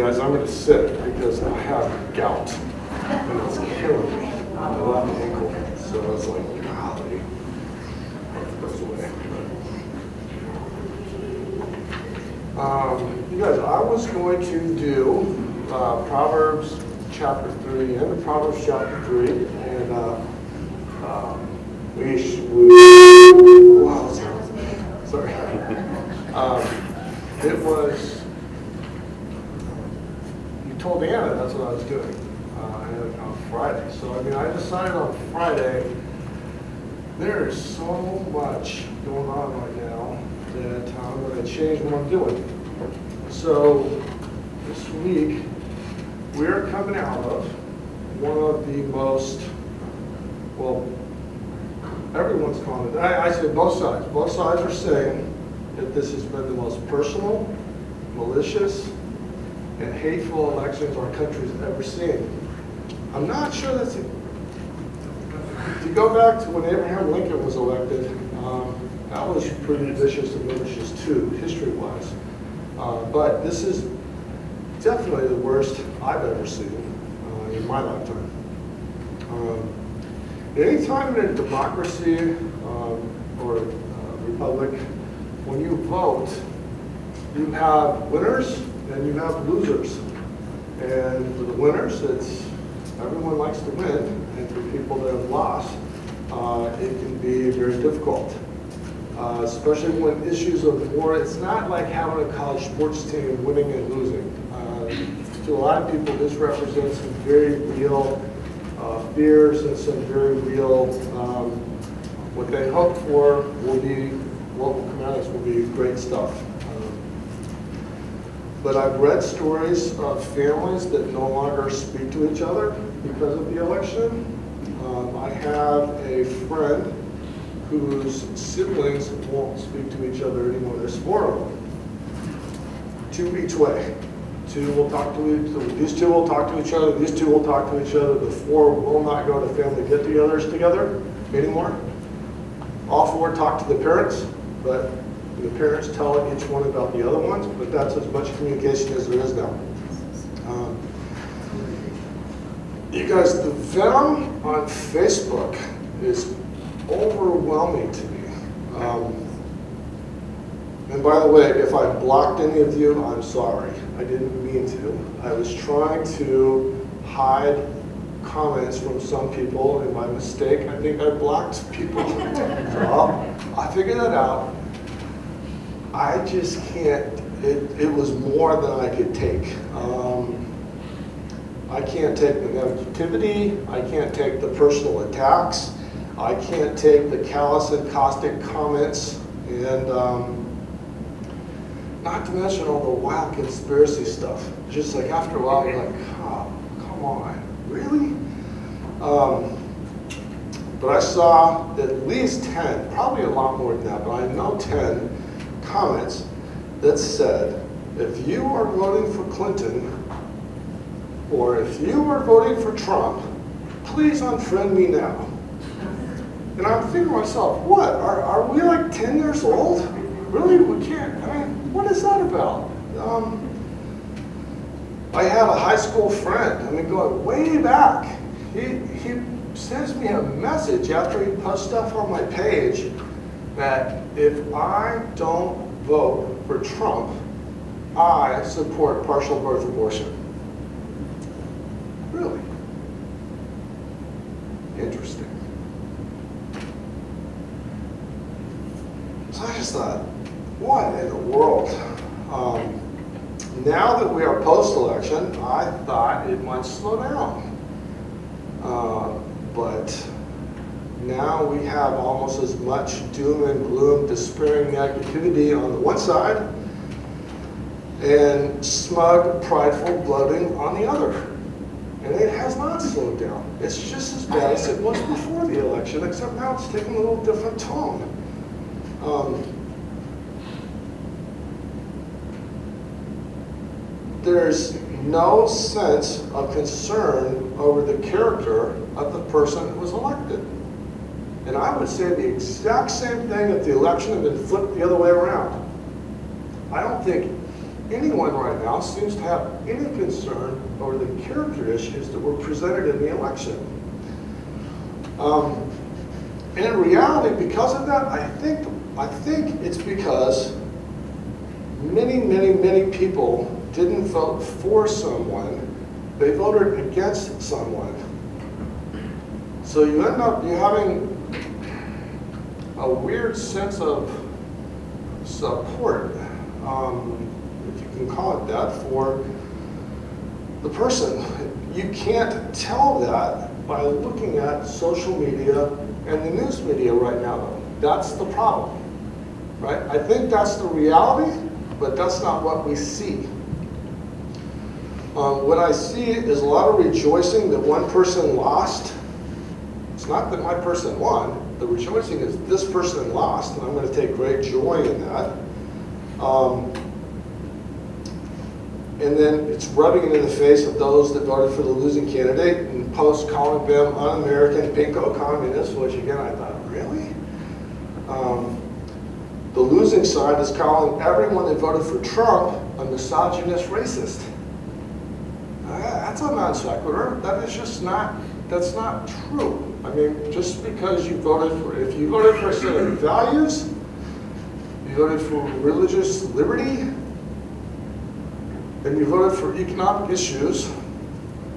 guys, I'm going to sit because I have gout and it's killing me. My left ankle. So it's like, golly. It goes away. You guys, I was going to do Proverbs chapter 3 and Proverbs chapter 3. And wow, sorry. It was, you told Anna that's what I was doing on Friday. So, I mean, I decided on Friday, there is so much going on right now that I'm going to change what I'm doing. So, this week, we're coming out of one of the most, well, everyone's calling it, I say both sides. Both sides are saying that this has been the most personal, malicious, and hateful elections our country's ever seen. I'm not sure that's it. To go back to when Abraham Lincoln was elected, that was pretty vicious and malicious too, history-wise. But this is definitely the worst I've ever seen in my lifetime. Anytime in a democracy or a republic, when you vote, you have winners and you have losers. And for the winners, it's everyone likes to win, and for people that have lost, it can be very difficult. Especially when issues of war, it's not like having a college sports team winning and losing. To a lot of people, this represents some very real fears and some very real, what they hope for will be, what will come out of this will be great stuff. But I've read stories of families that no longer speak to each other because of the election. I have a friend whose siblings won't speak to each other anymore. There's 4 of them, 2 each way. These 2 will talk to each other, these 2 will talk to each other. The 4 will not go to family get-togethers together anymore. All 4 talk to the parents, but the parents tell each one about the other ones, but that's as much communication as there is now. You guys, the venom on Facebook is overwhelming to me. And by the way, if I blocked any of you, I'm sorry. I didn't mean to. I was trying to hide comments from some people, and by mistake, I think I blocked people. Well, I figured that out. I just can't, it was more than I could take. I can't take the negativity, I can't take the personal attacks, I can't take the callous and caustic comments, and not to mention all the wild conspiracy stuff. Just like after a while, you're like, oh, come on, really? But I saw at least 10, probably a lot more than that, but I know 10 comments that said, if you are voting for Clinton, or if you are voting for Trump, please unfriend me now. And I'm thinking to myself, what, are we like 10 years old? Really, we can't, I mean, what is that about? I had a high school friend, I mean, going way back. He sends me a message after he posts stuff on my page that if I don't vote for Trump, I support partial birth abortion. Really? Interesting. So I just thought, what in the world? Now that we are post-election, I thought it might slow down. But now we have almost as much doom and gloom, despairing negativity on the one side, and smug, prideful gloating on the other. And it has not slowed down. It's just as bad as it was before the election, except now it's taking a little different tone. There's no sense of concern over the character of the person that was elected. And I would say the exact same thing if the election had been flipped the other way around. I don't think anyone right now seems to have any concern over the character issues that were presented in the election. And in reality, because of that, I think it's because many people didn't vote for someone, they voted against someone. So you end up having a weird sense of support, if you can call it that, for the person. You can't tell that by looking at social media and the news media right now, though. That's the problem, right? I think that's the reality, but that's not what we see. What I see is a lot of rejoicing that one person lost. It's not that my person won. The rejoicing is this person lost, and I'm going to take great joy in that. And then it's rubbing it in the face of those that voted for the losing candidate and post calling them un-American, pinko communists, which again I thought, really? The losing side is calling everyone that voted for Trump a misogynist racist. That's a non sequitur. That is just not, that's not true. I mean, just because you voted for, if you voted for a set of values, you voted for religious liberty, and you voted for economic issues,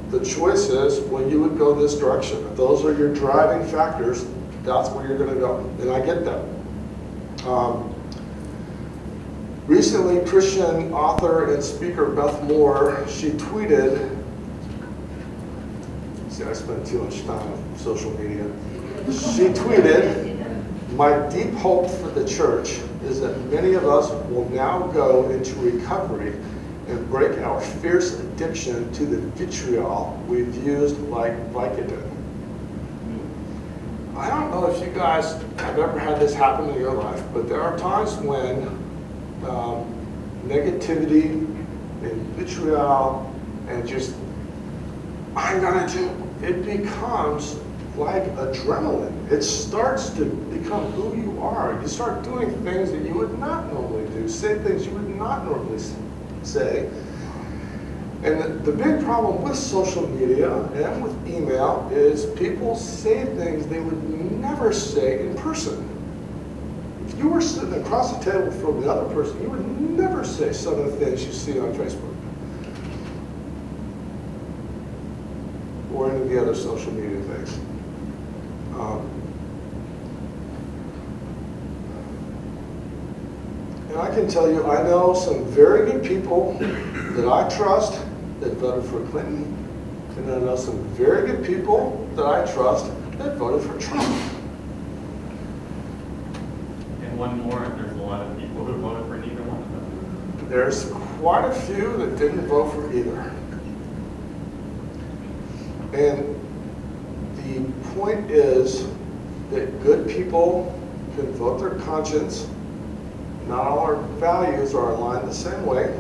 the choice is, well, you would go this direction. If those are your driving factors, that's where you're going to go. And I get that. Recently, Christian author and speaker Beth Moore, she tweeted, see, I spend too much time on social media. She tweeted, "My deep hope for the church is that many of us will now go into recovery and break our fierce addiction to the vitriol we've used like Vicodin." I don't know if you guys have ever had this happen in your life, but there are times when negativity and vitriol and just, I'm gonna do, it becomes like adrenaline. It starts to become who you are. You start doing things that you would not normally do, say things you would not normally say. And the big problem with social media and with email is people say things they would never say in person. If you were sitting across the table from the other person, you would never say some of the things you see on Facebook or any of the other social media things. And I can tell you, I know some very good people that I trust that voted for Clinton, and I know some very good people that I trust that voted for Trump. And one more, there's a lot of people who voted for neither one of them. There's quite a few that didn't vote for either. And the point is that good people can vote their conscience. Not all our values are aligned the same way.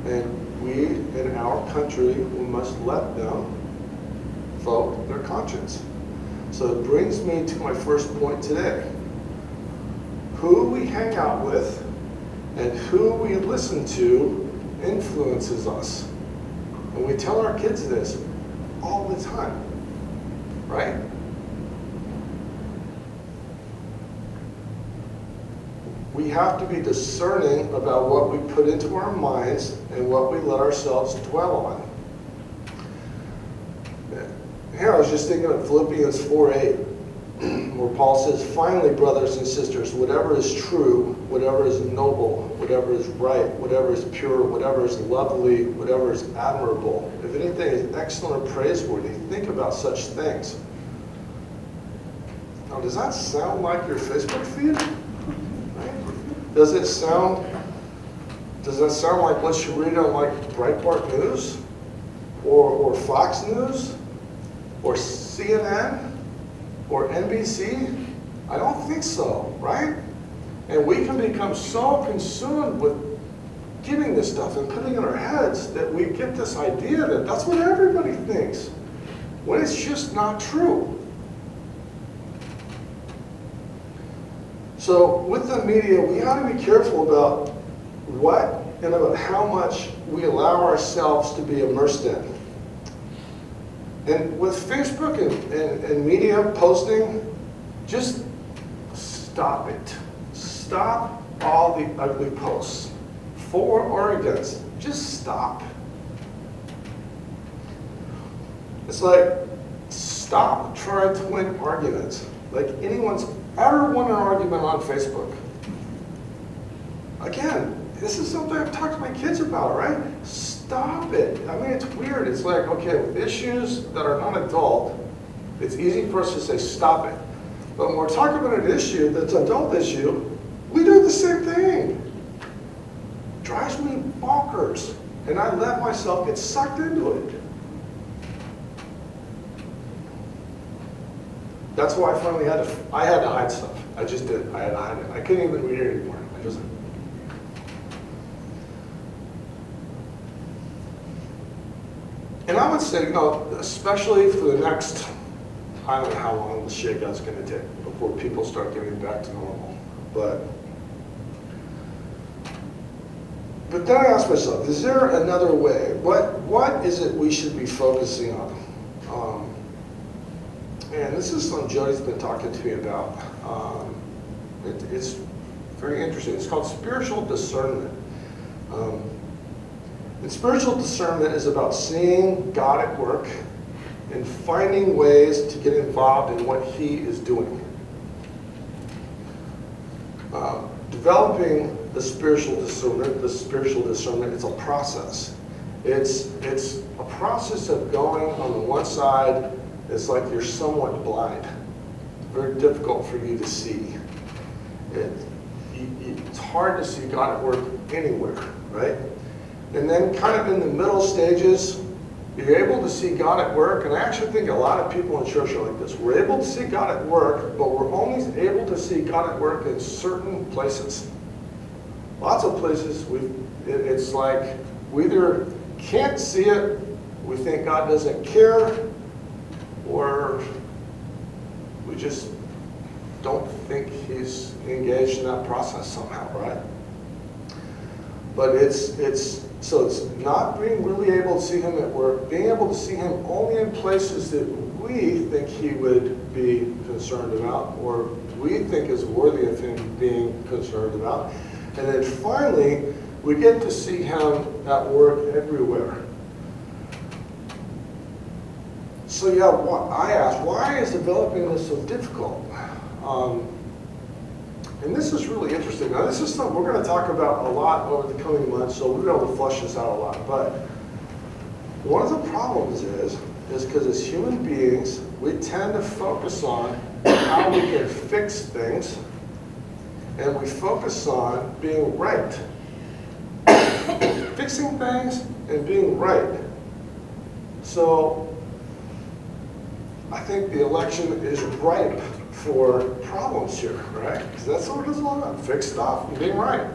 And we, in our country, we must let them vote their conscience. So it brings me to my first point today. Who we hang out with and who we listen to influences us. And we tell our kids this all the time, right? We have to be discerning about what we put into our minds and what we let ourselves dwell on. Here I was just thinking of Philippians 4:8, where Paul says, "Finally, brothers and sisters, whatever is true, whatever is noble, whatever is right, whatever is pure, whatever is lovely, whatever is admirable, if anything is excellent or praiseworthy, think about such things." Now, does that sound like your Facebook feed? Does that sound like what you read on like Breitbart News or Fox News or CNN or NBC? I don't think so, right? And we can become so consumed with getting this stuff and putting it in our heads that we get this idea that that's what everybody thinks, when it's just not true. So with the media, we ought to be careful about what and about how much we allow ourselves to be immersed in. And with Facebook and media posting, just stop it. Stop all the ugly posts. For or against, just stop. It's like, stop trying to win arguments. Like anyone's ever won an argument on Facebook. Again, this is something I've talked to my kids about, right? Stop it. I mean, it's weird. It's like, okay, with issues that are not adult, it's easy for us to say, stop it. But when we're talking about an issue that's an adult issue, we do the same thing. Drives me bonkers. And I let myself get sucked into it. That's why I finally had to hide stuff. I just did. I had to hide it. I couldn't even read it anymore. And I would say, especially for the next, I don't know how long the shakeout's going to take before people start getting back to normal. But then I ask myself, is there another way? What is it we should be focusing on? And this is something Jody's been talking to me about. It's very interesting. It's called spiritual discernment. And spiritual discernment is about seeing God at work and finding ways to get involved in what He is doing. Developing the spiritual discernment, it's a process. It's a process of going on the one side, it's like you're somewhat blind. Very difficult for you to see. It's hard to see God at work anywhere, right? And then kind of in the middle stages, you're able to see God at work, and I actually think a lot of people in church are like this. We're able to see God at work, but we're only able to see God at work in certain places. Lots of places, it's like we either can't see it, we think God doesn't care, or we just don't think He's engaged in that process somehow, right? But it's not being really able to see Him at work, being able to see Him only in places that we think He would be concerned about, or we think is worthy of Him being concerned about. And then finally, we get to see Him at work everywhere. So yeah, I asked, why is developing this so difficult? And this is really interesting. Now, this is something we're going to talk about a lot over the coming months, so we'll be able to flush this out a lot. But one of the problems is because as human beings, we tend to focus on how we can fix things, and we focus on being right. Fixing things and being right. So I think the election is ripe for problems here, right? Because that's what it's all about, fix stuff and being right.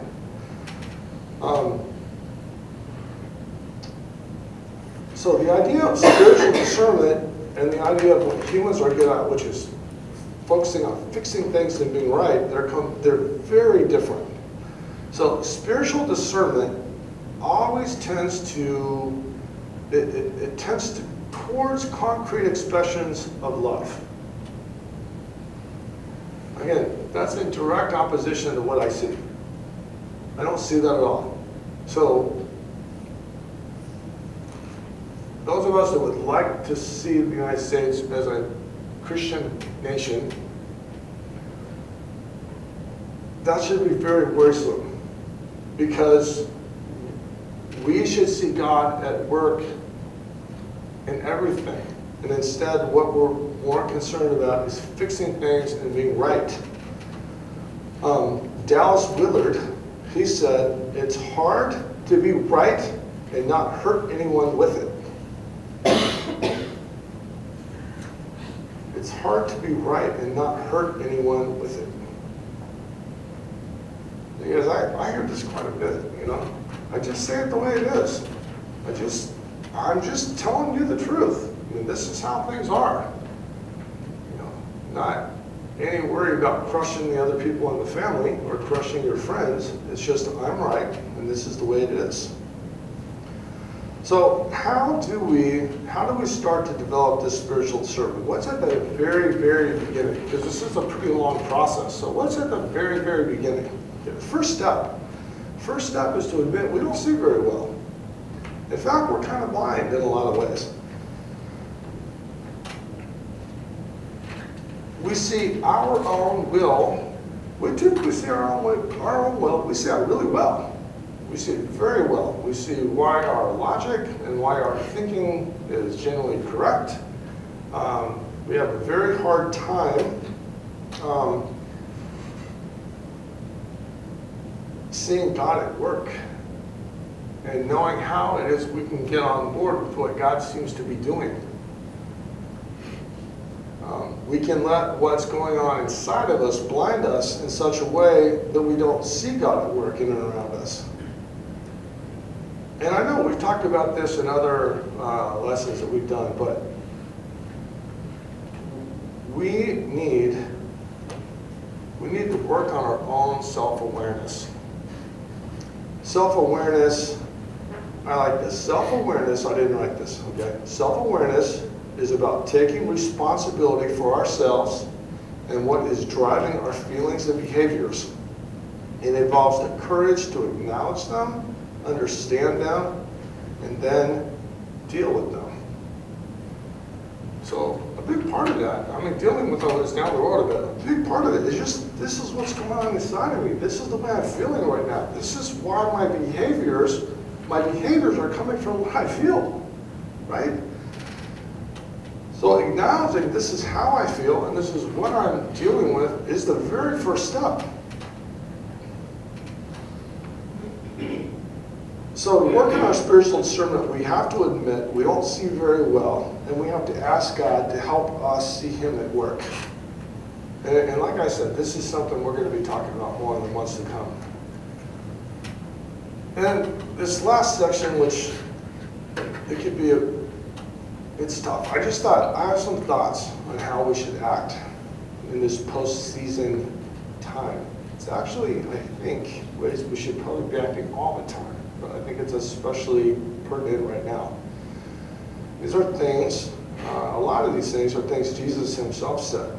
So the idea of spiritual discernment and the idea of what humans are good at, which is focusing on fixing things and being right, they're very different. So spiritual discernment always tends to, it tends towards concrete expressions of love. Again, that's in direct opposition to what I see. I don't see that at all. So, those of us that would like to see the United States as a Christian nation, that should be very worrisome, because we should see God at work in everything. And instead, what we're more concerned about is fixing things and being right. Dallas Willard, he said, it's hard to be right and not hurt anyone with it. It's hard to be right and not hurt anyone with it. Because I hear this quite a bit, I just say it the way it is. I'm just telling you the truth. I mean, this is how things are. any worry about crushing the other people in the family or crushing your friends. It's just, I'm right, and this is the way it is. So how do we start to develop this spiritual discernment? What's at the very, very beginning? Because this is a pretty long process. So what's at the very, very beginning? Okay, the first step is to admit we don't see very well. In fact, we're kind of blind in a lot of ways. We see our own will. We typically see our own will. We see it really well. We see it very well. We see why our logic and why our thinking is generally correct. We have a very hard time seeing God at work and knowing how it is we can get on board with what God seems to be doing. We can let what's going on inside of us blind us in such a way that we don't see God at work in and around us. And I know we've talked about this in other lessons that we've done, but we need to work on our own self-awareness. Self-awareness, I like this. Self-awareness, I didn't write this, okay? Self-awareness is about taking responsibility for ourselves and what is driving our feelings and behaviors. It involves the courage to acknowledge them, understand them, and then deal with them. So a big part of that, I mean, dealing with all this down the road a bit, a big part of it is just, this is what's going on inside of me. This is the way I'm feeling right now. This is why my behaviors are coming from what I feel, right? So acknowledging this is how I feel and this is what I'm dealing with is the very first step. So to work on our spiritual discernment, we have to admit we don't see very well, and we have to ask God to help us see Him at work. And like I said, this is something we're going to be talking about more in the months to come. And this last section, which it could be it's tough. I just thought, I have some thoughts on how we should act in this post-season time. It's actually, I think, ways we should probably be acting all the time, but I think it's especially pertinent right now. These are things, a lot of these things are things Jesus Himself said.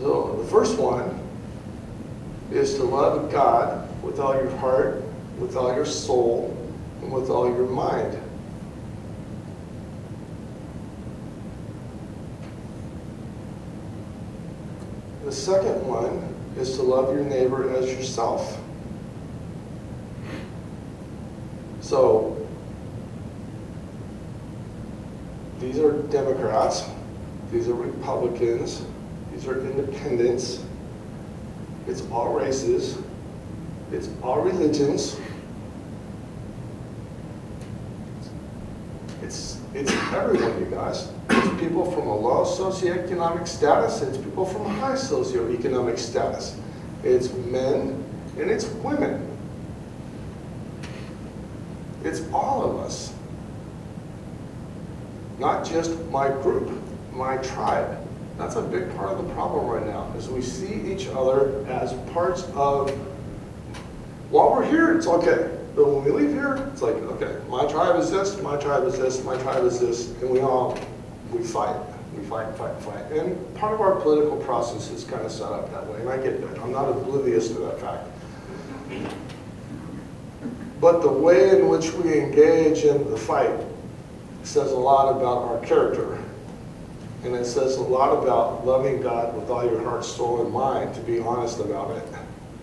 So the first one is to love God with all your heart, with all your soul, and with all your mind. The second one is to love your neighbor as yourself. So, these are Democrats, these are Republicans, these are independents, it's all races, it's all religions, it's everyone, you guys. It's people from a low socioeconomic status, it's people from a high socioeconomic status. It's men and it's women. It's all of us. Not just my group, my tribe. That's a big part of the problem right now, is we see each other as parts of, while we're here, it's okay. But when we leave here, it's like, okay, my tribe is this, my tribe is this, my tribe is this, and we fight. We fight. And part of our political process is kind of set up that way, and I get that. I'm not oblivious to that fact. But the way in which we engage in the fight says a lot about our character. And it says a lot about loving God with all your heart, soul, and mind, to be honest about it.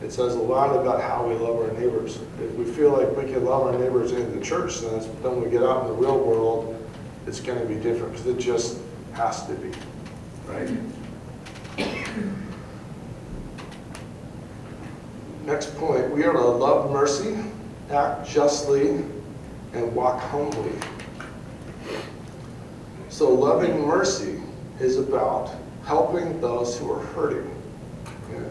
It says a lot about how we love our neighbors. If we feel like we can love our neighbors in the church, then when we get out in the real world, it's going to be different, because it just has to be, right? Next point, we are to love mercy, act justly, and walk humbly. So loving mercy is about helping those who are hurting. Okay?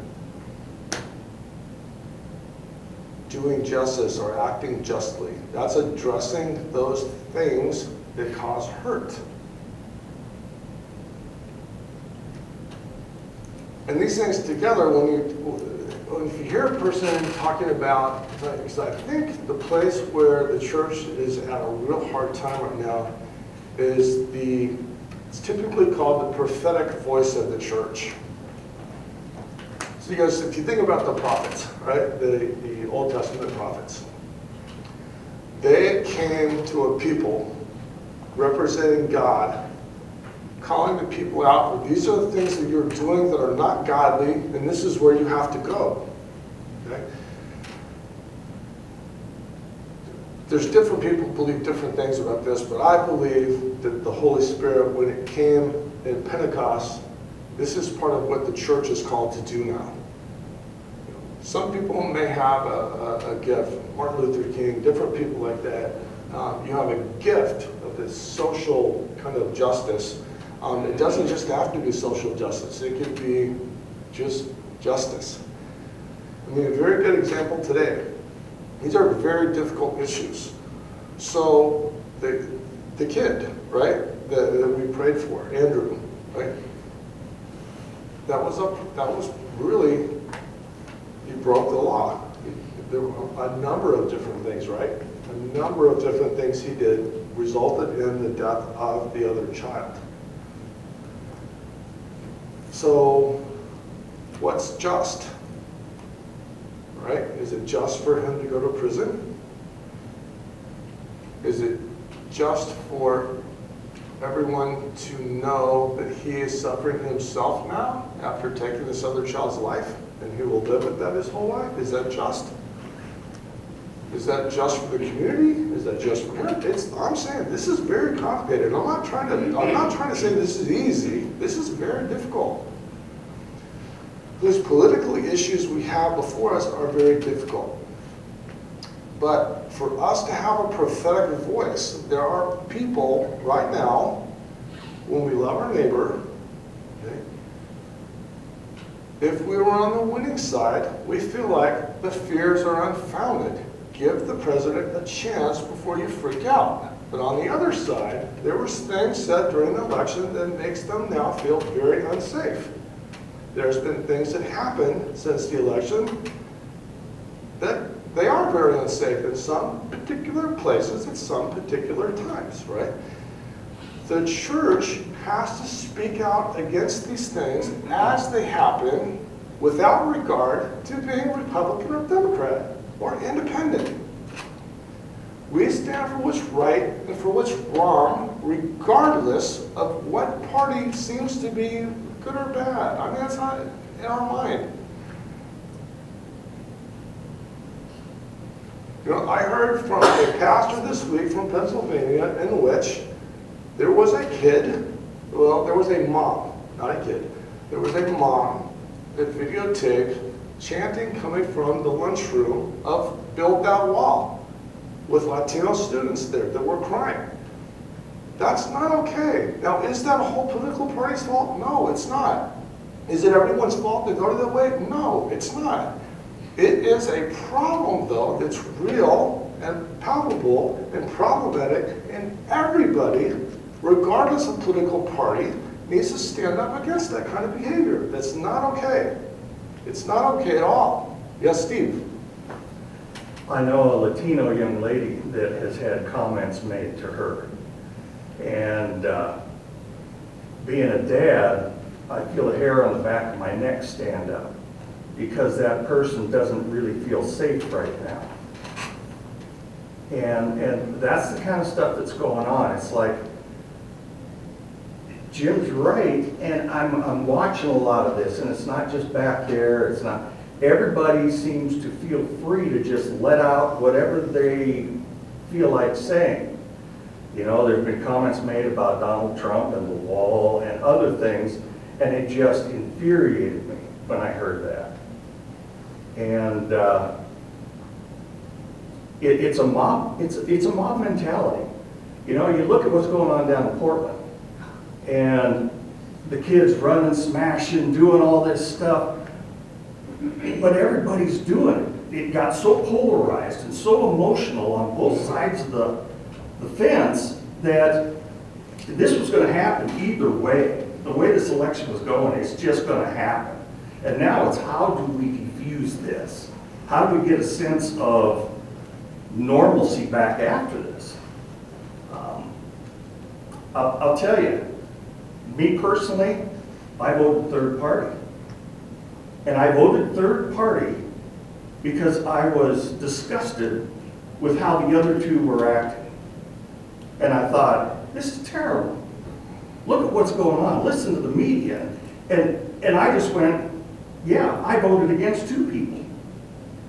Doing justice or acting justly. That's addressing those things that cause hurt. And these things together, if you hear a person talking about, because I think the place where the church is at a real hard time right now is it's typically called the prophetic voice of the church. So you guys, if you think about the prophets, right, the Old Testament prophets, they came to a people representing God, calling the people out, well, these are the things that you're doing that are not godly, and this is where you have to go. Okay? There's different people who believe different things about this, but I believe that the Holy Spirit, when it came in Pentecost, this is part of what the church is called to do now. Some people may have a gift, Martin Luther King, different people like that. You have a gift of this social kind of justice. It doesn't just have to be social justice. It could be just justice. I mean, a very good example today. These are very difficult issues. So the kid, right, that we prayed for, Andrew, right? That was really, he broke the law. There were a number of different things, right? A number of different things he did resulted in the death of the other child. So, what's just? Right? Is it just for him to go to prison? Is it just for everyone to know that he is suffering himself now after taking this other child's life, and he will live with that his whole life? Is that just? Is that just for the community? Is that just for him? I'm saying this is very complicated. I'm not trying to say this is easy. This is very difficult. These political issues we have before us are very difficult. But for us to have a prophetic voice, there are people right now, when we love our neighbor, okay, if we were on the winning side, we feel like the fears are unfounded. Give the president a chance before you freak out. But on the other side, there were things said during the election that makes them now feel very unsafe. There's been things that happened since the election that they are very unsafe in some particular places at some particular times, right? The church has to speak out against these things as they happen without regard to being Republican or Democrat or independent. We stand for what's right and for what's wrong, regardless of what party seems to be good or bad. I mean, that's not in our mind. You know, I heard from a pastor this week from Pennsylvania in which there was a kid, well, there was a mom, not a kid. There was a mom that videotaped chanting coming from the lunchroom of Build That Wall with Latino students there that were crying. That's not okay. Now, is that a whole political party's fault? No, it's not. Is it everyone's fault to go to that way? No, it's not. It is a problem, though, that's real and palpable and problematic, and everybody, regardless of political party, needs to stand up against that kind of behavior. That's not okay. It's not okay at all. Yes, Steve? I know a Latino young lady that has had comments made to her. And being a dad, I feel the hair on the back of my neck stand up because that person doesn't really feel safe right now. And that's the kind of stuff that's going on. It's like, Jim's right, and I'm watching a lot of this, and it's not just back there, it's not, everybody seems to feel free to just let out whatever they feel like saying. You know, there have been comments made about Donald Trump and the wall and other things, and it just infuriated me when I heard that. And it's a mob mentality. You know, you look at what's going on down in Portland, and the kids running, smashing, doing all this stuff, but everybody's doing it. It got so polarized and so emotional on both sides of the fence that this was going to happen either way. The way this election was going, it's just going to happen. And now it's how do we diffuse this? How do we get a sense of normalcy back after this? I'll tell you, me personally, I voted third party. And I voted third party because I was disgusted with how the other two were acting. And I thought, this is terrible. Look at what's going on. Listen to the media. And I just went, yeah, I voted against two people.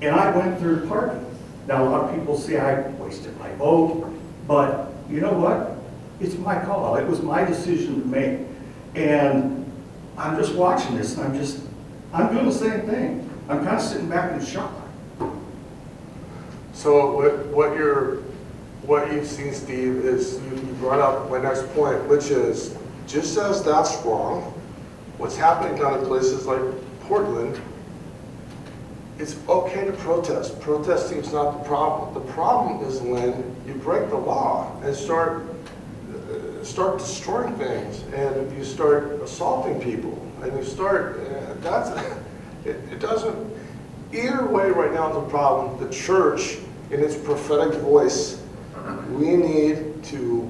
And I went third party. Now, a lot of people say I wasted my vote, but you know what? It's my call. It was my decision to make. And I'm just watching this, and I'm doing the same thing. I'm kind of sitting back in shock. So what you've seen, Steve, is you brought up my next point, which is, just as that's wrong, what's happening down in places like Portland, it's okay to protest. Protesting is not the problem. The problem is when you break the law and start destroying things, and you start assaulting people, and you start, it doesn't, either way right now is a problem. The church, in its prophetic voice, we need to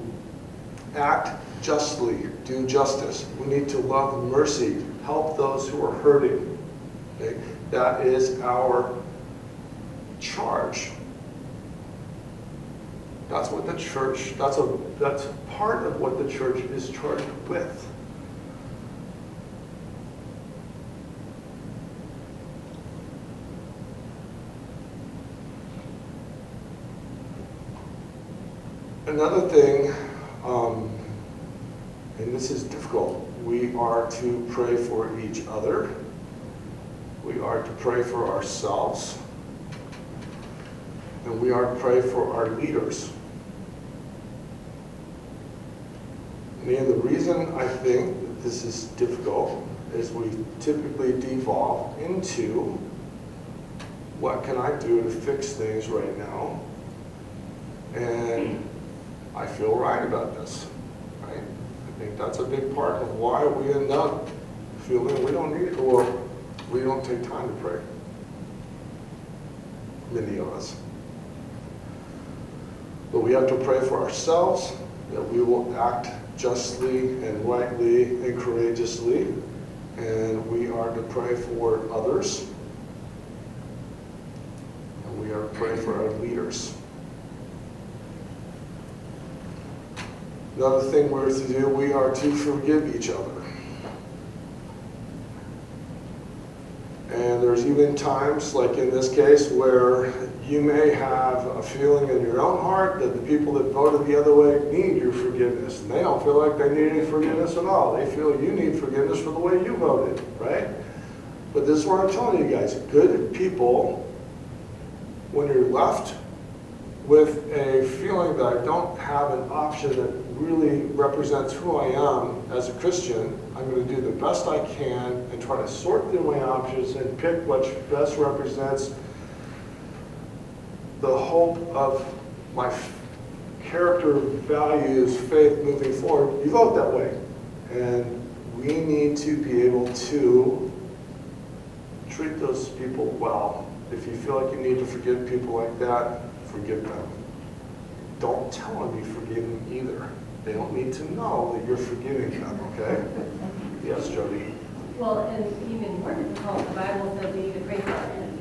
act justly, do justice. We need to love mercy, help those who are hurting. Okay? That is our charge. That's what the church, that's part of what the church is charged with. Another thing, and this is difficult, we are to pray for each other. We are to pray for ourselves. And we are to pray for our leaders. And the reason I think that this is difficult is we typically devolve into, what can I do to fix things right now? And I feel right about this, right? I think that's a big part of why we end up feeling we don't need, or we don't take time to pray. Many of us. But we have to pray for ourselves, that we will act justly and rightly and courageously. And we are to pray for others. And we are to pray for our leaders. Another thing we're to do, we are to forgive each other. And there's even times, like in this case, where you may have a feeling in your own heart that the people that voted the other way need your forgiveness. And they don't feel like they need any forgiveness at all. They feel you need forgiveness for the way you voted, right? But this is what I'm telling you guys. Good people, when you're left with a feeling that I don't have an option that really represents who I am as a Christian, I'm going to do the best I can and try to sort through my options and pick what best represents the hope of my character, values, faith moving forward. You vote that way. And we need to be able to treat those people well. If you feel like you need to forgive people like that, forgive them. Don't tell them you forgive them either. They don't need to know that you're forgiving them, okay? Yes, Jody? Well, and even more difficult, the Bible says we need to pray for our enemies.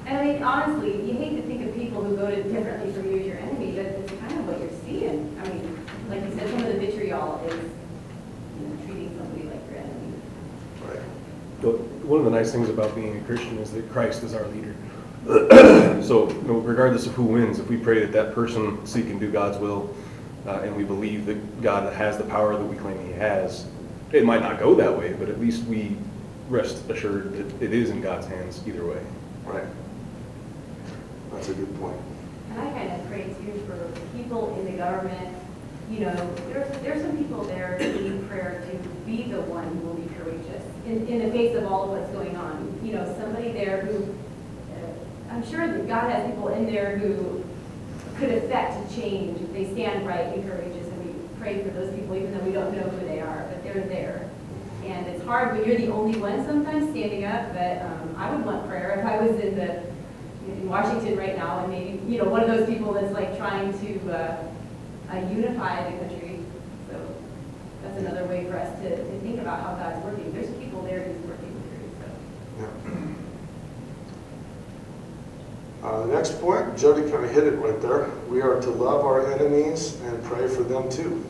And I mean, honestly, you hate to think of people who voted differently from you as your enemy, but it's kind of what you're seeing. I mean, like you said, some of the vitriol is treating somebody like your enemy. Right. One of the nice things about being a Christian is that Christ is our leader. So regardless of who wins, if we pray that that person seek and do God's will, and we believe that God has the power that we claim he has, it might not go that way, but at least we rest assured that it is in God's hands either way. Right. That's a good point. And I kind of pray too for people in the government. There's some people there who need prayer to be the one who will be courageous in the face of all of what's going on. Somebody there who, I'm sure that God has people in there who could affect a change if they stand right and courageous, and we pray for those people even though we don't know who they are, but they're there. And it's hard when you're the only one sometimes standing up, but I would want prayer if I was in Washington right now, and maybe, one of those people that's like trying to unify the country. So that's another way for us to think about how God's working. There's people there who's working through, so. Yeah. The next point, Jody kind of hit it right there. We are to love our enemies and pray for them too.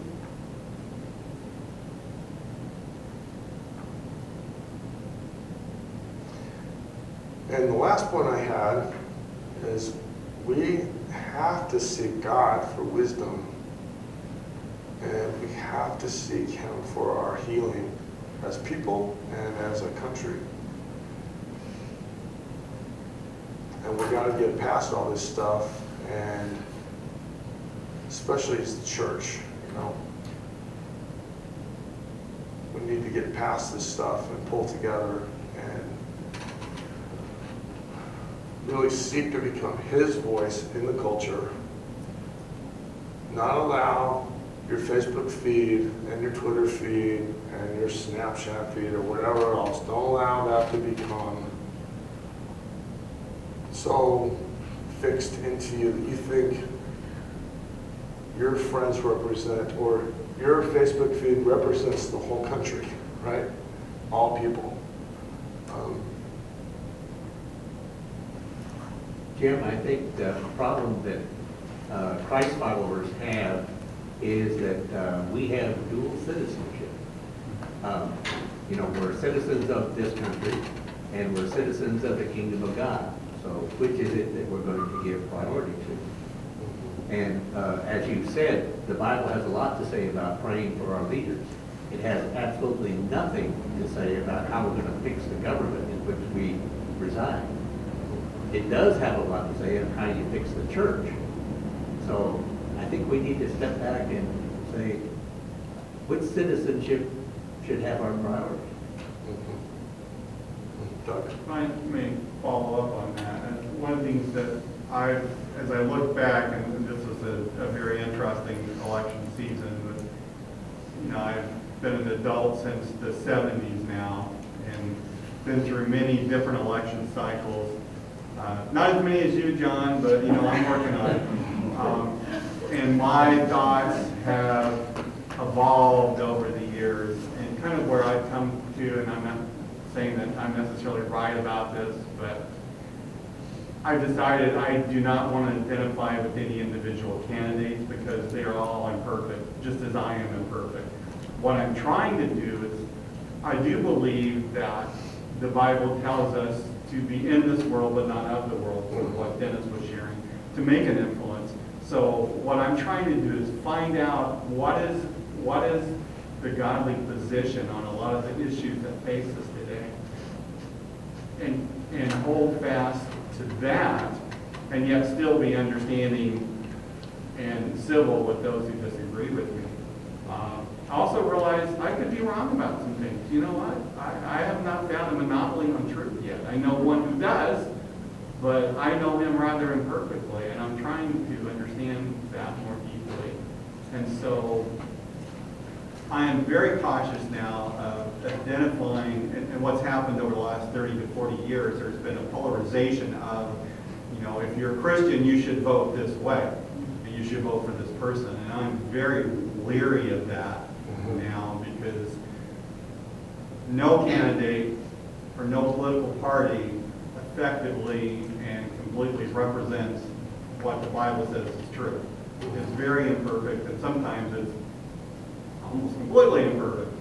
And the last point I had is we have to seek God for wisdom, and we have to seek Him for our healing as people and as a country. And we got to get past all this stuff, and especially as the church, we need to get past this stuff and pull together and really seek to become His voice in the culture. Not allow your Facebook feed and your Twitter feed and your Snapchat feed or whatever else, don't allow that to become so fixed into you that you think your friends represent, or your Facebook feed represents the whole country, right? All people. Jim, I think the problem that Christ followers have is that we have dual citizenship. We're citizens of this country, and we're citizens of the kingdom of God. So which is it that we're going to give priority to? And as you said, the Bible has a lot to say about praying for our leaders. It has absolutely nothing to say about how we're going to fix the government in which we reside. It does have a lot to say on how you fix the church. So I think we need to step back and say, which citizenship should have our priority? Doug? I may follow up on that. And one of the things that as I look back, and this was a very interesting election season, but, I've been an adult since the 70s now, and been through many different election cycles. Not as many as you, John, but I'm working on it. And my thoughts have evolved over the years, and kind of where I've come to, and I'm not saying that I'm necessarily right about this, but I've decided I do not want to identify with any individual candidates because they are all imperfect, just as I am imperfect. What I'm trying to do is, I do believe that the Bible tells us to be in this world but not of the world, sort of what Dennis was sharing, to make an influence. So what I'm trying to do is find out what is the godly position on a lot of the issues that face us today, and hold fast to that, and yet still be understanding and civil with those who disagree with me. I also realize I could be wrong about some things. You know what? I have not found a monopoly on truth yet. I know one who does, but I know him rather imperfectly, and I'm trying to understand that more deeply. And so I am very cautious now of identifying, and what's happened over the last 30 to 40 years, there's been a polarization of, if you're a Christian, you should vote this way, and you should vote for this person. And I'm very leery of that now, because no candidate or no political party effectively and completely represents what the Bible says is true. It's very imperfect, and sometimes it's almost completely imperfect.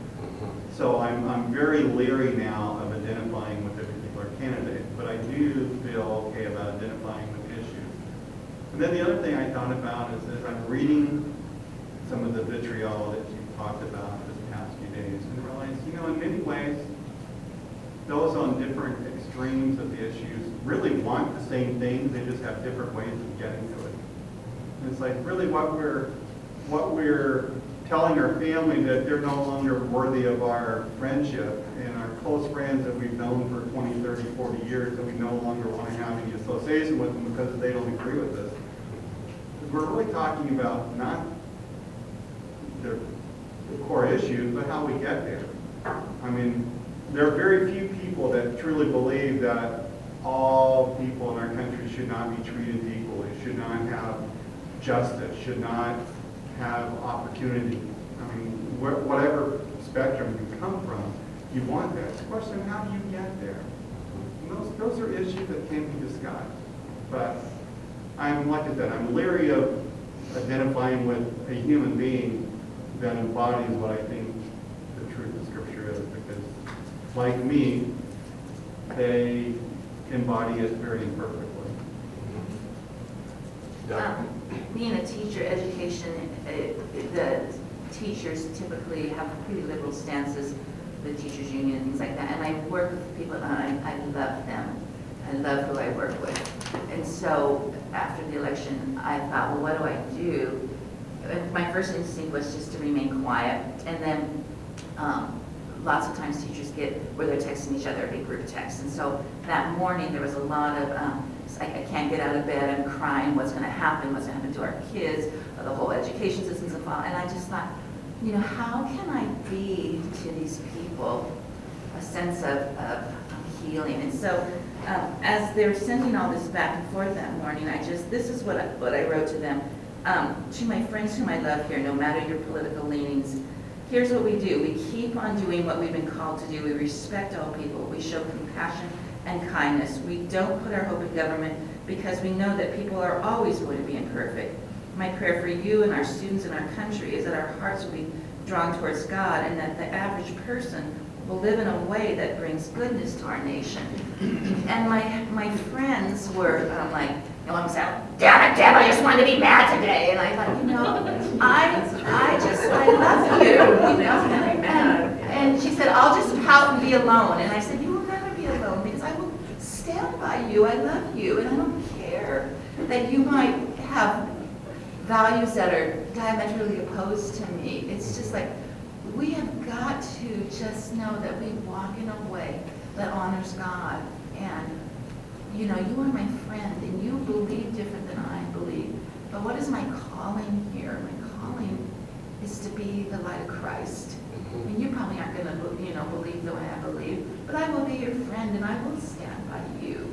So I'm very leery now of identifying with a particular candidate, but I do feel okay about identifying with issues. And then the other thing I thought about is that I'm reading some of the vitriol that you talked about this past few days, and realize, in many ways, those on different extremes of the issues really want the same things, they just have different ways of getting to it. And it's like really what we're telling our family, that they're no longer worthy of our friendship, and our close friends that we've known for 20, 30, 40 years, that we no longer want to have any association with them because they don't agree with us. Because we're really talking about not the core issues, but how we get there. I mean, there are very few people that truly believe that all people in our country should not be treated equally, should not have justice, should not have opportunity. I mean, whatever spectrum you come from, you want that. The question, how do you get there? And those are issues that can be discussed. But I'm, like I said, I'm leery of identifying with a human being that embodies what I think the truth of Scripture is, because, like me, they embody it very imperfectly. Being a teacher, education, the teachers typically have pretty liberal stances, the teachers union and things like that, and I work with people, and I love them. I love who I work with. And so after the election, I thought, well, what do I do? And my first instinct was just to remain quiet, and then lots of times teachers get where they're texting each other, big group texts. And so that morning there was a lot of, I can't get out of bed, I'm crying, what's going to happen to our kids, the whole education system's involved. And I just thought, you know, how can I be to these people a sense of healing? And so as they were sending all this back and forth that morning, this is what I wrote to them. To my friends whom I love here, no matter your political leanings, here's what we do. We keep on doing what we've been called to do. We respect all people. We show compassion and kindness. We don't put our hope in government because we know that people are always going to be imperfect. My prayer for you and our students in our country is that our hearts will be drawn towards God and that the average person will live in a way that brings goodness to our nation. And my friends were like, you know, I'm saying, damn it, Deb, I just wanted to be mad today. And I thought, you know, I love you. You know? And she said, I'll just pout and be alone. And I said, you will never be alone because I will stand by you. I love you. And I don't care that you might have values that are diametrically opposed to me. It's just like, we have got to just know that we walk in a way that honors God. And, you know, you are my friend, and you believe different than I believe. But what is my calling here? My calling is to be the light of Christ. I mean, you probably aren't going to, you know, believe the way I believe, but I will be your friend, and I will stand by you.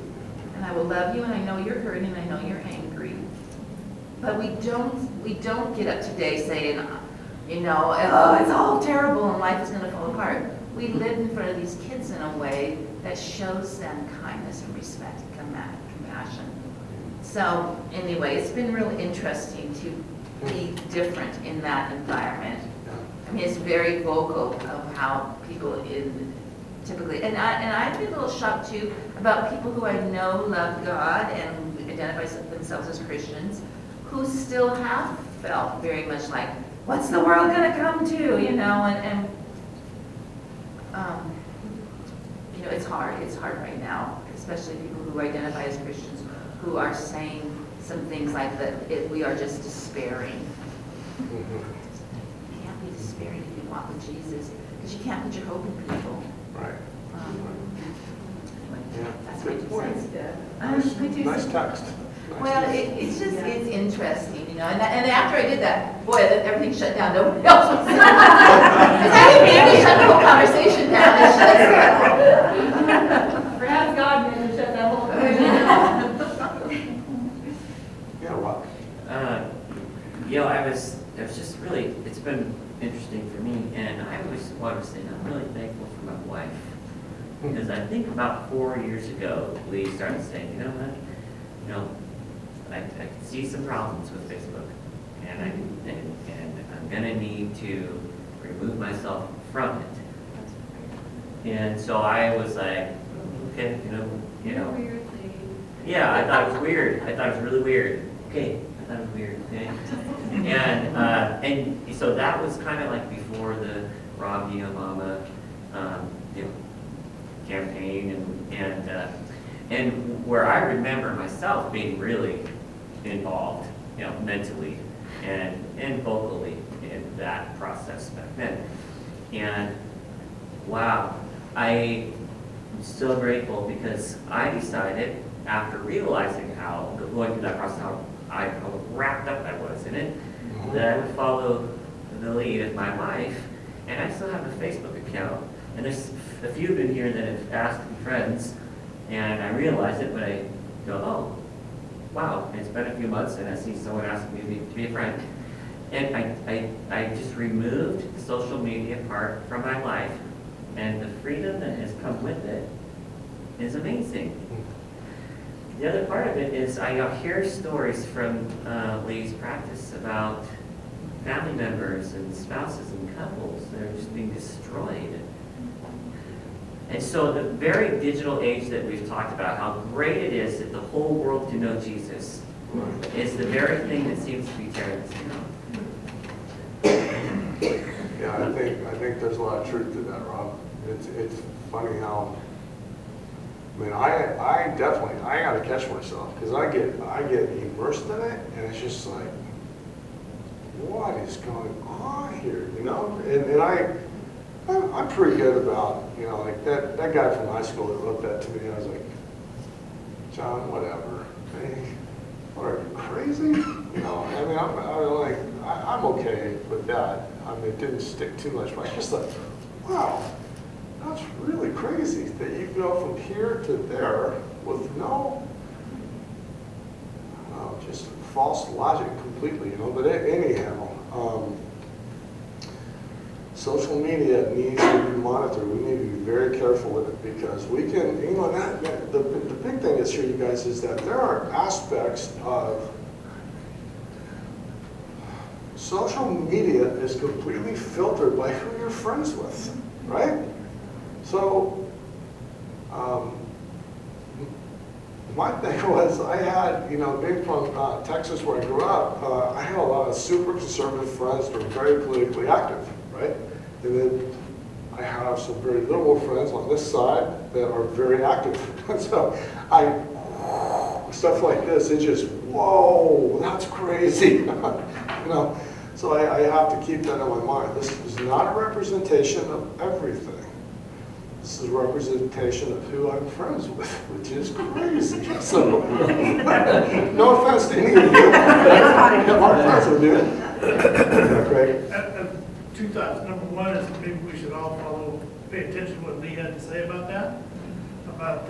And I will love you, and I know you're hurting, and I know you're angry. But we don't get up today saying, you know, oh, it's all terrible and life is going to fall apart. We live in front of these kids in a way that shows them kindness and respect and compassion. So anyway, it's been really interesting to be different in that environment. I mean, it's very vocal of how people typically, and I've been a little shocked too about people who I know love God and identify themselves as Christians, who still have felt very much like, what's the world going to come to, you know, and you know, it's hard right now, especially people who identify as Christians who are saying some things like that we are just despairing. You can't be despairing if you walk with Jesus, because you can't put your hope in people. Right. Anyway, Yeah. that's my 2 cents. Nice text. Well, it's just, it's interesting, you know, and after I did that, boy, everything shut down, nobody else was saying. Because I didn't shut the whole conversation down, it shut down. Perhaps God made to shut that whole thing Yeah, Rock. You know, it was just really, it's been interesting for me, and I always want to say that I'm really thankful for my wife. Because I think about 4 years ago, we started saying, you know what, you know, I can see some problems with Facebook, and I'm gonna need to remove myself from it. And so I was like, okay, you know, yeah, I thought it was weird. I thought it was really weird. Okay, I thought it was weird. Okay, and so that was kind of like before the Robbie Obama, you know, campaign, and where I remember myself being really involved, you know, mentally and vocally in that process back then. And wow, I'm so grateful because I decided after realizing how, going through that process, how wrapped up I was in it, that I would follow the lead of my wife. And I still have a Facebook account And there's a few in here that have asked to be friends, and I realize it, but I go, oh, wow, it's been a few months and I see someone asking me to be a friend. And I just removed the social media part from my life, and the freedom that has come with it is amazing. The other part of it is I hear stories from Lee's practice about family members and spouses and couples that are just being destroyed. And so the very digital age that we've talked about, how great it is that the whole world can know Jesus, is the very thing that seems to be tearing us down. Yeah, I think there's a lot of truth to that, Rob. It's funny how, I mean, I definitely, I gotta catch myself, because I get immersed in it, and it's just like, what is going on here, you know? And I'm pretty good about, you know, like that guy from high school that wrote that to me, I was like, John, whatever. Hey, what are you, crazy? You know, I mean, I'm okay with that. I mean, it didn't stick too much, but I just thought, wow, that's really crazy that you go from here to there with no, just false logic completely, you know. But anyhow, social media needs to be monitored. We need to be very careful with it, because we can, you know, the big thing is here, you guys, is that there are aspects of social media is completely filtered by who you're friends with, right? So, my thing was, I had, you know, being from Texas where I grew up, I had a lot of super conservative friends that were very politically active, right? And then I have some very liberal friends on this side that are very active. So stuff like this, it just, whoa, that's crazy. You know, so I have to keep that in my mind. This is not a representation of everything. This is a representation of who I'm friends with, which is crazy. So, no offense to any of you. I'm friends with you. Craig? Two thoughts. Number one is maybe we should all pay attention to what Lee had to say about that, about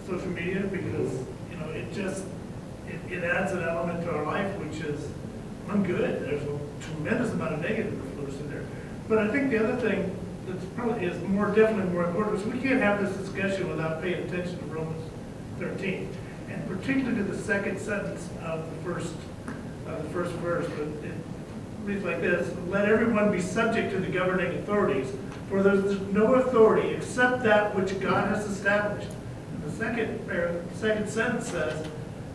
social media, because, you know, it adds an element to our life which is ungood. There's a tremendous amount of negative influence in there. But I think the other thing that's probably is definitely more important is we can't have this discussion without paying attention to Romans 13, and particularly to the second sentence of the first verse. But it reads like this: "Let everyone be subject to the governing authorities, for there is no authority except that which God has established." And the second sentence says,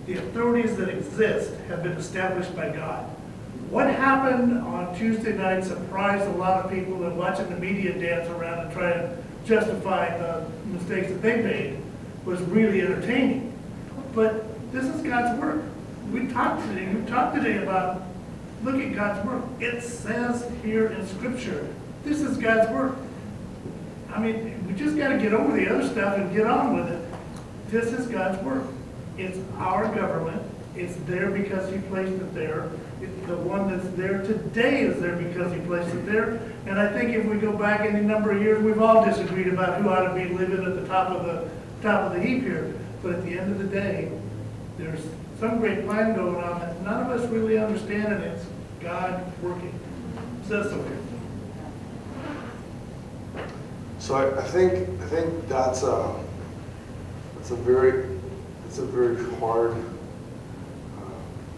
"The authorities that exist have been established by God." What happened on Tuesday night surprised a lot of people, and watching the media dance around and try to justify the mistakes that they made was really entertaining. But this is God's work. We talked today about, look at God's work. It says here in Scripture, this is God's work. I mean, we just got to get over the other stuff and get on with it. This is God's work. It's our government. It's there because He placed it there. The one that's there today is there because He placed it there. And I think if we go back any number of years, we've all disagreed about who ought to be living at the top of the heap here. But at the end of the day, there's some great plan going on that none of us really understand, and it's God working. It says so here. So I think that's a very hard,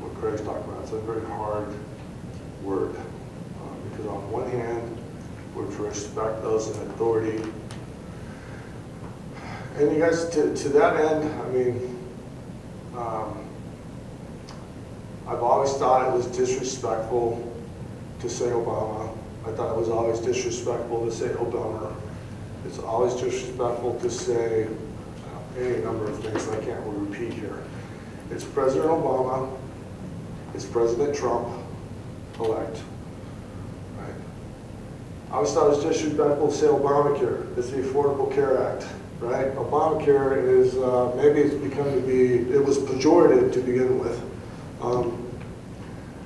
what Craig's talking about, it's a very hard word. Because on one hand, we're to respect those in authority. And you guys, to that end, I mean, I've always thought it was disrespectful to say Obama. I thought it was always disrespectful to say Obama. It's always disrespectful to say any number of things I can't repeat here. It's President Obama, it's President Trump, elect. Right? I always thought it was disrespectful to say Obamacare. It's the Affordable Care Act, right? Obamacare is, maybe it's become to be, it was pejorative to begin with.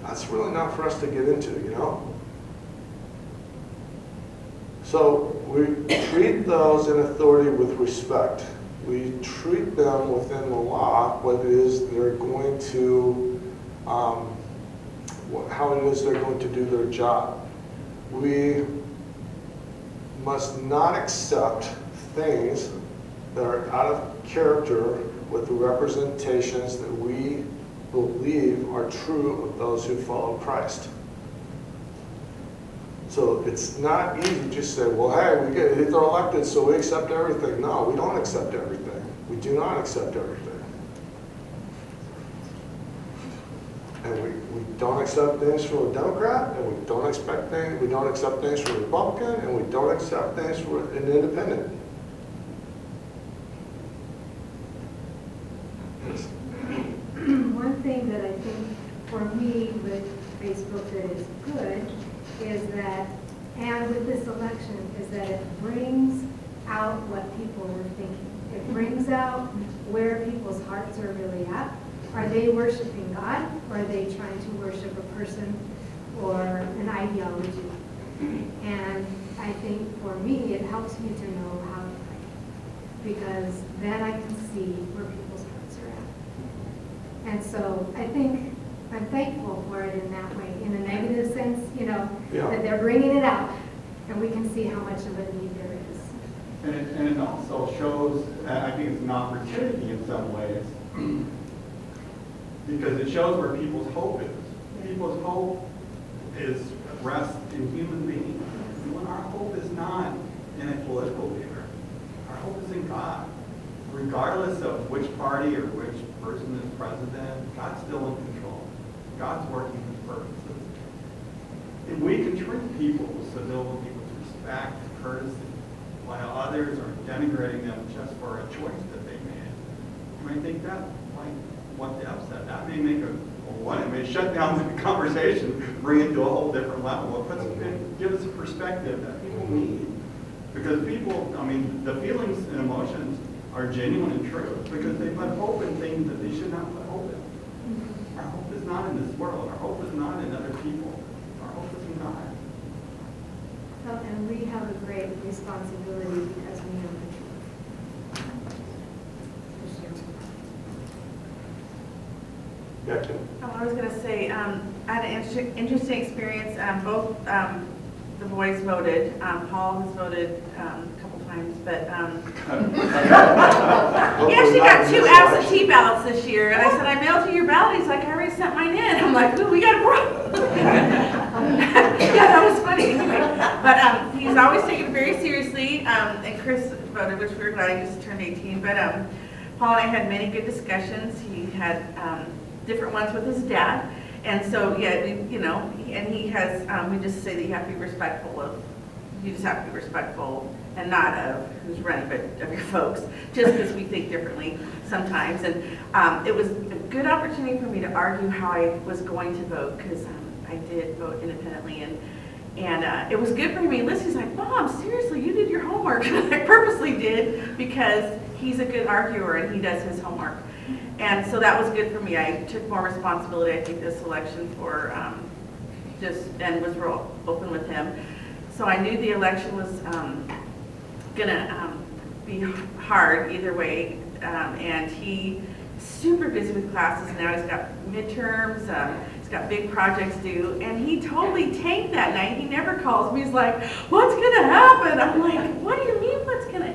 That's really not for us to get into, you know? So we treat those in authority with respect. We treat them within the law, what it is they're going to, how it is they're going to do their job. We must not accept things that are out of character with the representations that we believe are true of those who follow Christ. So it's not easy to just say, well, hey, they're elected, so we accept everything. No, we don't accept everything. We do not accept everything. And we don't accept things from a Democrat, and we don't accept things from a Republican, and we don't accept things from an independent. One thing that I think for me with Facebook that is good is that, and with this election, is that it brings out what people were thinking. It brings out where people's hearts are really at. Are they worshiping God, or are they trying to worship a person or an ideology? And I think for me, it helps me to know how to pray, because then I can see where people's hearts are at. And so I think I'm thankful for it in that way, in a negative sense, that they're bringing it out, and we can see how much of a need there is. And it also shows, I think it's an opportunity in some ways, because it shows where people's hope is. People's hope is rest in human beings. And when our hope is not in a political leader, our hope is in God. Regardless of which party or which person is president, God's still in control. God's working His purposes. And we can treat people with civility, with respect, courtesy, while others are denigrating them just for a choice that they made. And I think that, like what Deb said, that may make it may shut down the conversation, bring it to a whole different level. It gives us a perspective that people need. Because people, the feelings and emotions are genuine and true, because they put hope in things that they should not put hope in. Our hope is not in this world. Our hope is not in other people. Our hope is in God. Well, and we have a great responsibility because we know the truth. Yeah, Kim. I was going to say, I had an interesting experience. Both the boys voted. Paul has voted a couple times, but he actually got 2 absentee ballots this year. And I said, I mailed you your ballot. He's like, I already sent mine in. I'm like, ooh, we got a problem. Yeah, that was funny. Anyway, but he's always taken it very seriously. And Chris voted, which we were glad he just turned 18. But Paul and I had many good discussions. He had different ones with his dad. And so, yeah, and he has, we just say that you have to be respectful of, you just have to be respectful and not of who's running, but of your folks, just because we think differently sometimes. And it was a good opportunity for me to argue how I was going to vote, because I did vote independently. And it was good for me. Lizzie's like, Mom, seriously, you did your homework. And I purposely did, because he's a good arguer and he does his homework. And so that was good for me. I took more responsibility, I think, this election for and was real open with him. So I knew the election was gonna be hard either way. And he's super busy with classes now. He's got midterms, he's got big projects due, and he totally tanked that night. He never calls me. He's like, what's gonna happen? I'm like, what do you mean what's gonna?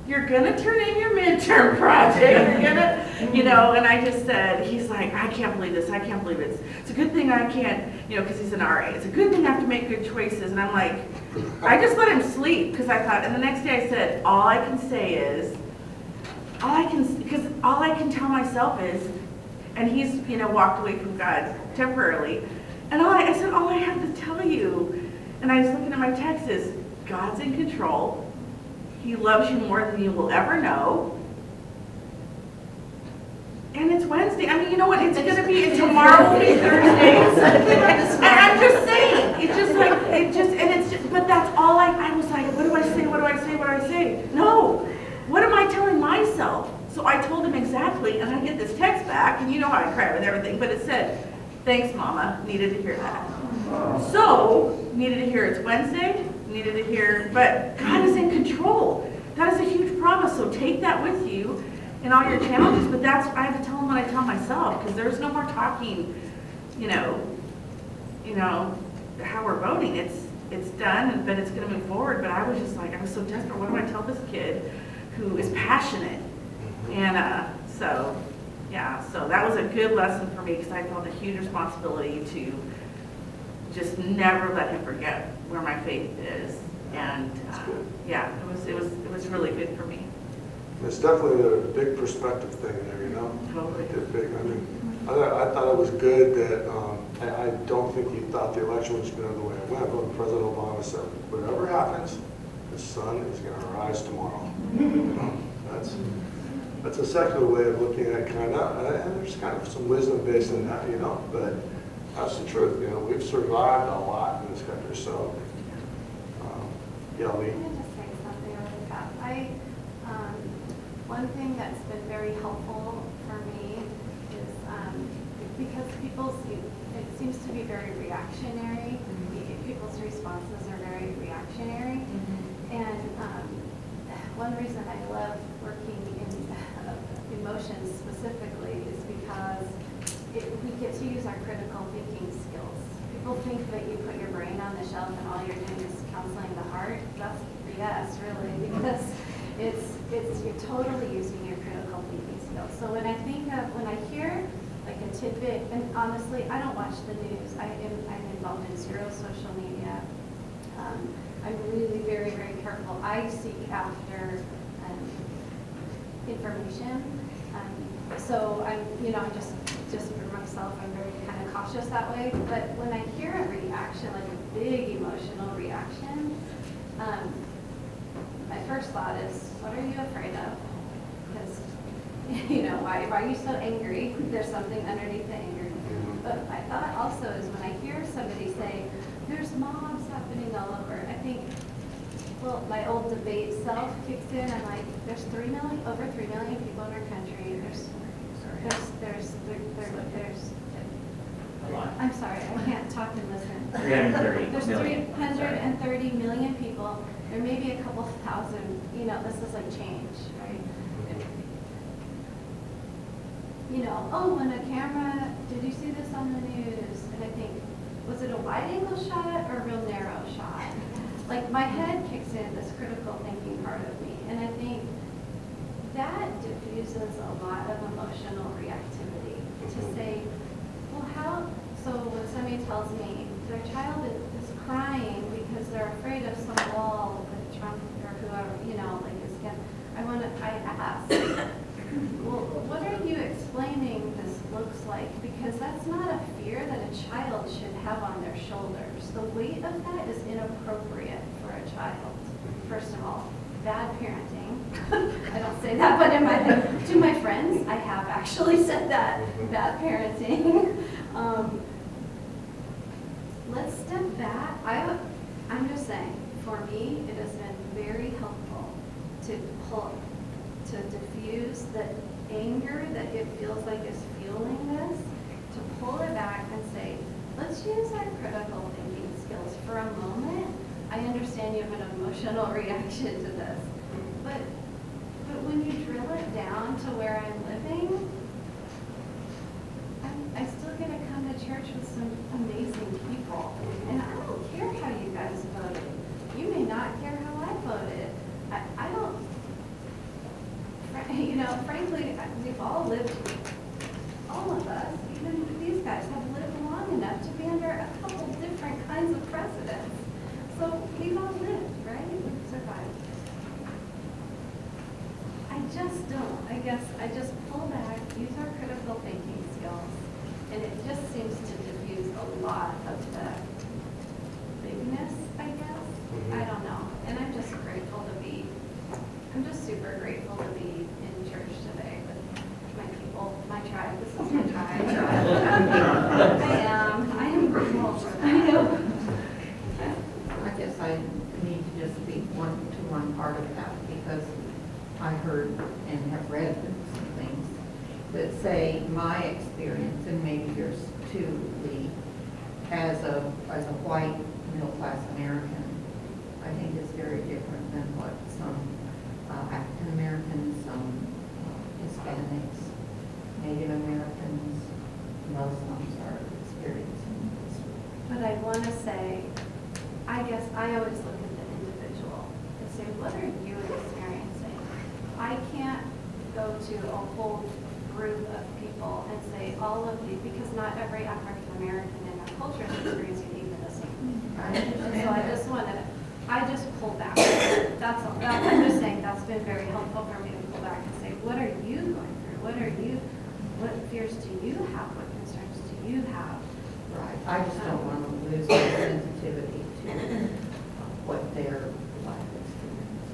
You're gonna turn in your midterm project. You're gonna, and I just said, he's like, I can't believe this. I can't believe it. It's a good thing I can't, because he's an RA. It's a good thing I have to make good choices. And I'm like, I just let him sleep, because I thought, and the next day I said, all I can say is, because all I can tell myself is, and he's, walked away from God temporarily. And I said, all I have to tell you, and I was looking at my text, is God's in control. He loves you more than you will ever know. And it's Wednesday. You know what? It's going to be, tomorrow will be Thursday. And I'm just saying, it's just like, but that's all I was like, what do I say? What do I say? What do I say? No. What am I telling myself? So I told him exactly, and I get this text back, and you know how I cry with everything, but it said, thanks, Mama. Needed to hear that. So, needed to hear it's Wednesday. needed to hear, but God is in control. That is a huge promise, so take that with you in all your challenges, but I have to tell him what I tell myself, because there's no more talking, you know, how we're voting. It's done, but it's gonna move forward, but I was just like, I was so desperate, what do I tell this kid who is passionate? And, so that was a good lesson for me, because I felt a huge responsibility to just never let him forget where my faith is. And, yeah, it was really good for me. It's definitely a big perspective thing there, you know? Totally. I mean, I thought it was good that, I don't think he thought the election was going to go the way it went, but President Obama said, whatever happens, the sun is going to rise tomorrow. You know, that's a secular way of looking at it, kind of, and there's kind of some wisdom based in that, you know, but that's the truth, you know, we've survived a lot in this country, so, yeah, Lee. I'm going to say something really fast. One thing that's been very helpful for me is because it seems to be very reactionary. People's responses are very reactionary. And one reason I love working in emotions specifically is because we get to use our critical thinking skills. People think that you put your brain on the shelf and all you're doing is counseling the heart. That's BS, really, because you're totally using your critical thinking skills. So when I hear like a tidbit, and honestly, I don't watch the news. I'm involved in zero social media. I'm really very, very careful. I seek after information. So I'm just for myself, I'm very kind of cautious that way. But when I hear a reaction, like a big emotional reaction, my first thought is, what are you afraid of? Because, why are you so angry? There's something underneath the anger. But my thought also is when I hear somebody say, there's mobs happening all over, I think, well, my old debate self kicks in. I'm like, there's over 3 million people in our country. I'm sorry, I can't talk and listen. 330 There's million. 330 million people. There may be a couple thousand, this is like change, right? Oh, when a camera, did you see this on the news? And I think, was it a wide angle shot or a real narrow shot? Like my head kicks in this critical thinking part of me. And I think that diffuses a lot of emotional reactivity to say, well, so when somebody tells me their child is crying because they're afraid of some wall with Trump or whoever, I ask, well, what are you explaining this looks like? Because that's not a fear that a child should have on their shoulders. The weight of that is inappropriate for a child, first of all. Bad parenting. I don't say that, but to my friends, I have actually said that. Bad parenting. Let's step back. I'm just saying, for me, it has been very helpful to diffuse the anger that it feels like is fueling this, to pull it back and say, let's use our critical thinking skills for a moment. I understand you have an emotional reaction to this, but when you drill it down to where I'm living, I still get to come to church with some amazing people, and I don't care how you guys voted. You may not care how I voted. I don't, frankly, we've all lived, all of us, even these guys, have lived long enough to be under a couple different kinds of presidents. So we've all lived, right? We've survived. I just pull back, use our critical thinking skills, and it just seems to diffuse a lot of the bigness, I guess. I don't know. And I'm just super grateful to be in church today with my people, my tribe. This is my tribe. I am grateful for that. I guess I need to just speak to one part of that, because I heard and have read some things that say my experience, and maybe yours too, Lee, as a white middle-class American, want to say, I guess I always look at the individual and say, what are you experiencing? I can't go to a whole group of people and say all of these, because not every African American in our culture is experiencing even the same. And so I just want to, I just pull back. That's all. I'm just saying that's been very helpful for me to pull back and say, what are you going through? What fears do you have? What concerns do you have? Right, I just don't want to lose the sensitivity to what their life experience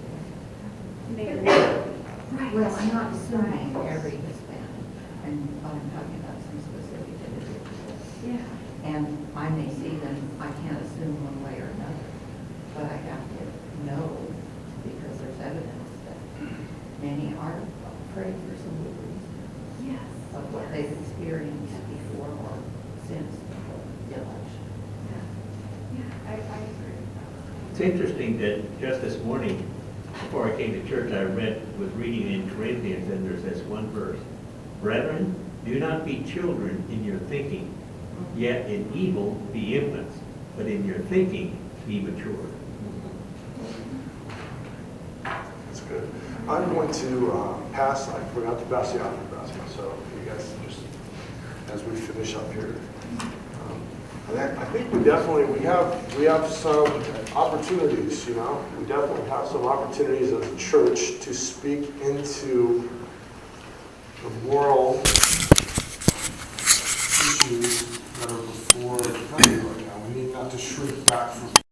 Maybe. is. Well, I'm not assuming every Hispanic, and I'm talking about some specific individuals. Yeah. And I may see them, I can't assume one way or another, but I have to know, because there's evidence that many are afraid for some good reason Yes. of what they've experienced before or since the election. Yeah, I agree. It's interesting that just this morning, before I came to church, I was reading in Corinthians, and there's this one verse. Brethren, do not be children in your thinking, yet in evil be infants, but in your thinking be mature. That's good. I'm going to pass, I forgot to pass the offering basket, so you guys just, as we finish up here. I think we have some opportunities, you know, we definitely have some opportunities as a church to speak into the moral issues that are before the country right now. We need not to shrink back from